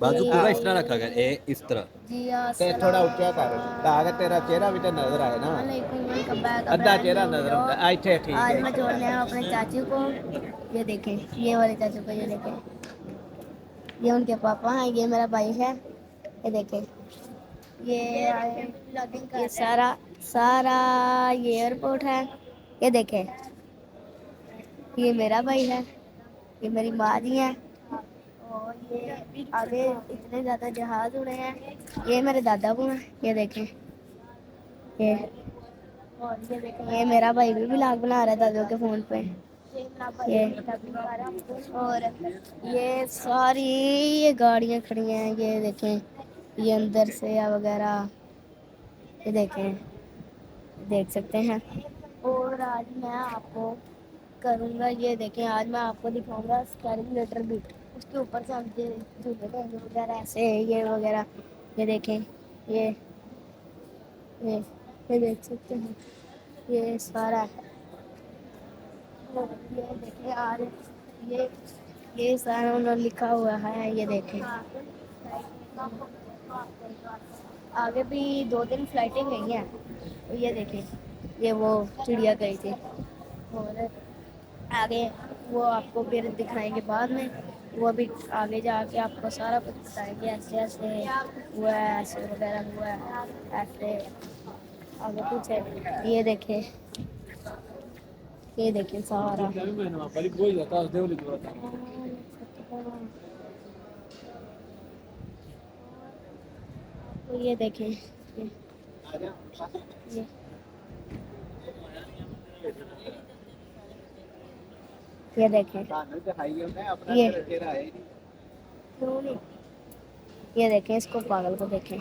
बाजू पूरा इस तरह जी। रखा गया ए इस तरह। जी ते थोड़ा ऊंचा कर ताकि तेरा चेहरा भी तो नजर आए ना। वेलकम बैक अद्धा ब्रांड चेहरा न्यू नजर आਉਂਦਾ व्लॉग। ਇੱਥੇ ठीक है आज मैं ਇੱਥੇ छोड़ने आया हूँ अपने चाचू को। ये देखें, ये वाले चाचू को, ये देखें, ये उनके पापा हैं, ये मेरा भाई है। ये देखें, ये सारा सारा ये एयरपोर्ट है। ये देखें, ये मेरा भाई है, ये मेरी माँ जी है। और ये आगे इतने ज़्यादा जहाज उड़े हैं। ये मेरे दादा को हैं। ये देखें, ये और ये देखें, ये मेरा भाई भी व्लॉग बना रहा है दादू के फ़ोन पे। ये और ये सारी ये गाड़ियाँ खड़ी हैं। ये देखें, ये अंदर से या वगैरह, ये देखें, देख सकते हैं। और आज मैं आपको करूँगा, ये देखें, आज मैं आपको दिखाऊंगा स्कैलकुलेटर भी। उसके ऊपर से हम झूले लेंगे वगैरह ऐसे, ये वगैरह। ये देखें, ये ये ये देख सकते हैं, ये सारा है। और ये देखें, आज ये सारा उन्होंने लिखा हुआ है। ये देखें, आगे भी 2 दिन फ्लाइटें गई हैं। और ये देखें, ये वो चिड़िया गई थी। और आगे वो आपको फिर दिखाएंगे बाद में। वो भी आगे जाके आपको सारा कुछ बताएंगे, ऐसे ऐसे हुआ है, ऐसे वगैरह हुआ है, ऐसे आगे पीछे। ये देखें सारा। तो ये देखें, ये ये देखें, ਤੁਹਾਨੂੰ ਦਿਖਾਈ ਉਹਨੇ ਆਪਣਾ ये ਤੇਰਾ ਚਿਹਰਾ ਹੈ ये देखें, इसको पागल को देखें।